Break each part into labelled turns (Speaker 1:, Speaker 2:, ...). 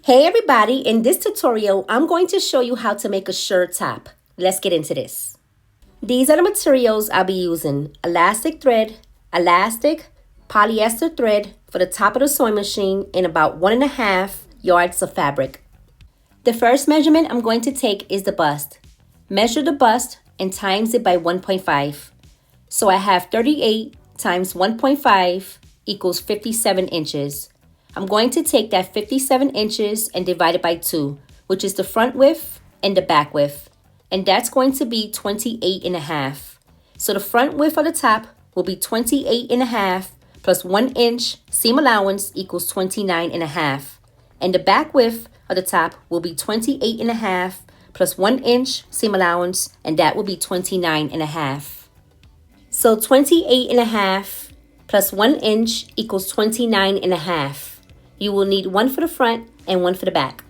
Speaker 1: Hey everybody, in this tutorial, I'm going to show you how to make a shirred top. Let's get into this. These are the materials I'll be using. Elastic thread, elastic, polyester thread for the top of the sewing machine, and about 1.5 yards of fabric. The first measurement I'm going to take is the bust. Measure the bust and times it by 1.5. So I have 38 times 1.5 equals 57 inches. I'm going to take that 57 inches and divide it by 2, which is the front width and the back width. And that's going to be 28.5. So the front width of the top will be 28.5 plus 1 inch seam allowance equals 29.5. And the back width of the top will be 28.5 plus 1 inch seam allowance, and that will be 29.5. So 28.5 plus 1 inch equals 29.5. You will need one for the front and one for the back.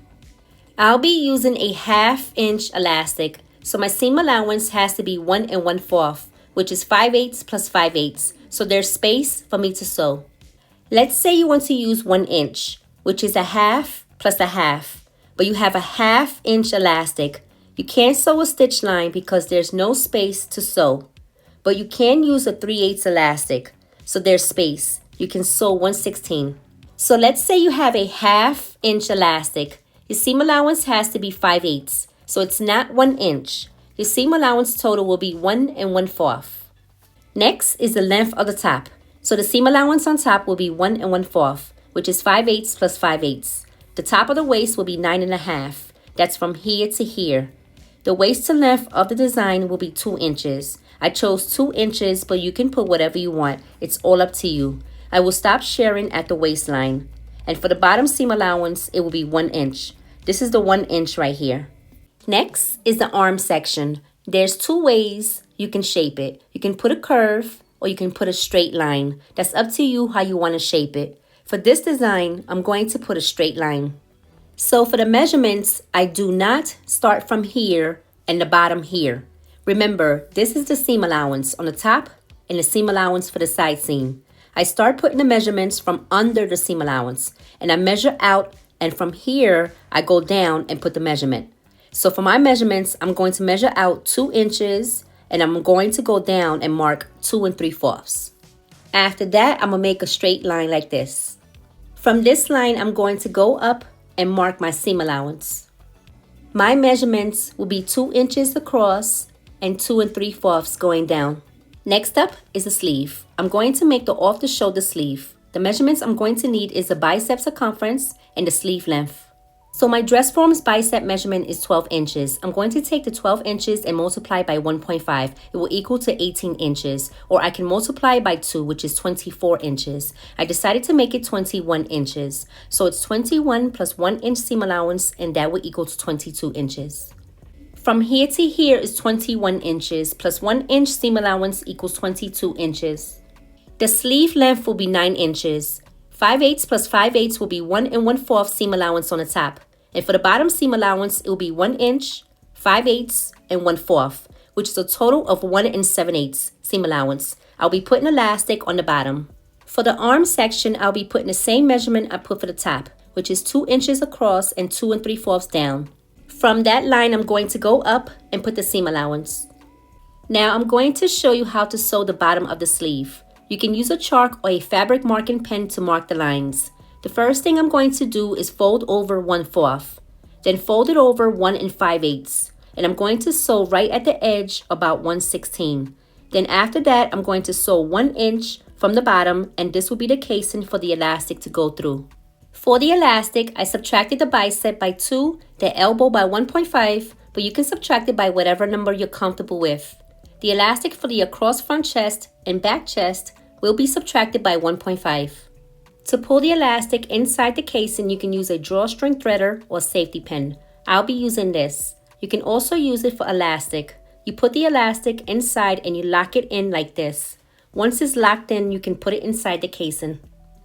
Speaker 1: I'll be using a 1/2 inch elastic, so my seam allowance has to be 1 1/4, which is 5/8 plus 5/8, so there's space for me to sew. Let's say you want to use 1 inch, which is 1/2 plus 1/2, but you have a 1/2 inch elastic. You can't sew a stitch line because there's no space to sew, but you can use a 3/8 elastic, so there's space. You can sew 1/16. So let's say you have a 1/2 inch elastic. Your seam allowance has to be 5/8, so it's not 1 inch. Your seam allowance total will be 1 1/4. Next is the length of the top. So the seam allowance on top will be 1 1/4, which is 5/8 plus 5/8. The top of the waist will be 9.5. That's from here to here. The waist to length of the design will be 2 inches. I chose 2 inches, but you can put whatever you want. It's all up to you. I will stop shirring at the waistline. And for the bottom seam allowance, it will be 1 inch. This is the 1 inch right here. Next is the arm section. There's 2 ways you can shape it. You can put a curve or you can put a straight line. That's up to you how you want to shape it. For this design, I'm going to put a straight line. So for the measurements, I do not start from here and the bottom here. Remember, this is the seam allowance on the top and the seam allowance for the side seam. I start putting the measurements from under the seam allowance, and I measure out, and from here, I go down and put the measurement. So for my measurements, I'm going to measure out 2 inches, and I'm going to go down and mark 2 3/4. After that, I'm going to make a straight line like this. From this line, I'm going to go up and mark my seam allowance. My measurements will be 2 inches across and 2 3/4 going down. Next up is the sleeve. I'm going to make the off-the-shoulder sleeve. The measurements I'm going to need is the bicep circumference and the sleeve length. So my dress form's bicep measurement is 12 inches. I'm going to take the 12 inches and multiply by 1.5. It will equal to 18 inches. Or I can multiply by 2, which is 24 inches. I decided to make it 21 inches. So it's 21 plus 1 inch seam allowance, and that will equal to 22 inches. From here to here is 21 inches plus 1 inch seam allowance equals 22 inches. The sleeve length will be 9 inches. 5/8 plus 5/8 will be 1 1/4 seam allowance on the top. And for the bottom seam allowance, it will be 1 inch, 5/8 and 1/4, which is a total of 1 7/8 seam allowance. I'll be putting elastic on the bottom. For the arm section, I'll be putting the same measurement I put for the top, which is 2 inches across and 2 3/4 down. From that line, I'm going to go up and put the seam allowance. Now I'm going to show you how to sew the bottom of the sleeve. You can use a chalk or a fabric marking pen to mark the lines. The first thing I'm going to do is fold over 1/4. Then fold it over 1 5/8. And I'm going to sew right at the edge about 1/16. Then after that, I'm going to sew 1 inch from the bottom, and this will be the casing for the elastic to go through. For the elastic, I subtracted the bicep by 2, the elbow by 1.5, but you can subtract it by whatever number you're comfortable with. The elastic for the across front chest and back chest will be subtracted by 1.5. To pull the elastic inside the casing, you can use a drawstring threader or safety pin. I'll be using this. You can also use it for elastic. You put the elastic inside and you lock it in like this. Once it's locked in, you can put it inside the casing.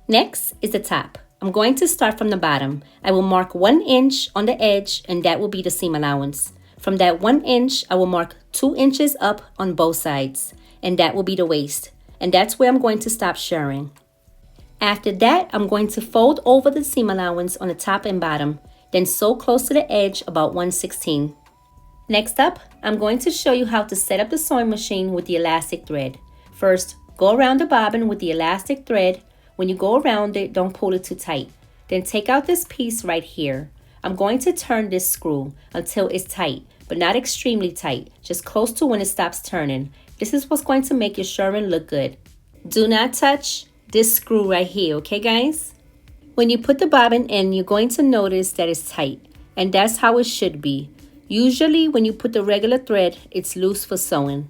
Speaker 1: Next is the top. I'm going to start from the bottom. I will mark 1 inch on the edge, and that will be the seam allowance. From that 1 inch, I will mark 2 inches up on both sides, and that will be the waist. And that's where I'm going to stop shirring. After that, I'm going to fold over the seam allowance on the top and bottom. then sew close to the edge about 1/16. Next up, I'm going to show you how to set up the sewing machine with the elastic thread. First, go around the bobbin with the elastic thread. When you go around it, don't pull it too tight. Then take out this piece right here. I'm going to turn this screw until it's tight, but not extremely tight, just close to when it stops turning. This is what's going to make your shirring look good. Do not touch this screw right here, okay guys? When you put the bobbin in, you're going to notice that it's tight, and that's how it should be. Usually when you put the regular thread, it's loose for sewing.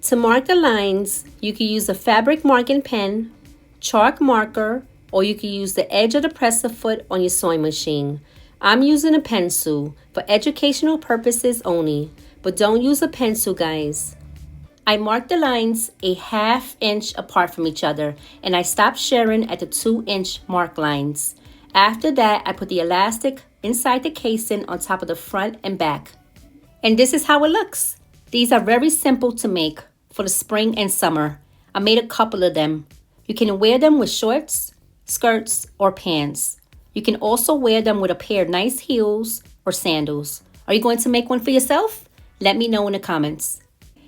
Speaker 1: To mark the lines, you can use a fabric marking pen, chalk marker, or you can use the edge of the presser foot on your sewing machine. I'm using a pencil for educational purposes only, but don't use a pencil, guys. I marked the lines a 1/2 inch apart from each other, and I stopped shirring at the 2-inch mark lines. After that, I put the elastic inside the casing on top of the front and back. And this is how it looks. These are very simple to make for the spring and summer. I made a couple of them. You can wear them with shorts, skirts, or pants. You can also wear them with a pair of nice heels or sandals. Are you going to make one for yourself? Let me know in the comments.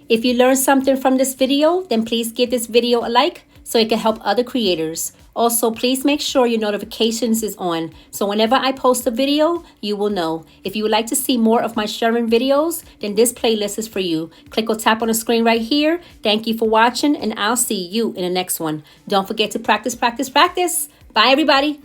Speaker 1: If you learned something from this video, then please give this video a like so it can help other creators. Also, please make sure your notifications is on so whenever I post a video, you will know. If you would like to see more of my shirring videos, then this playlist is for you. Click or tap on the screen right here. Thank you for watching, and I'll see you in the next one. Don't forget to practice, practice, practice. Bye, everybody.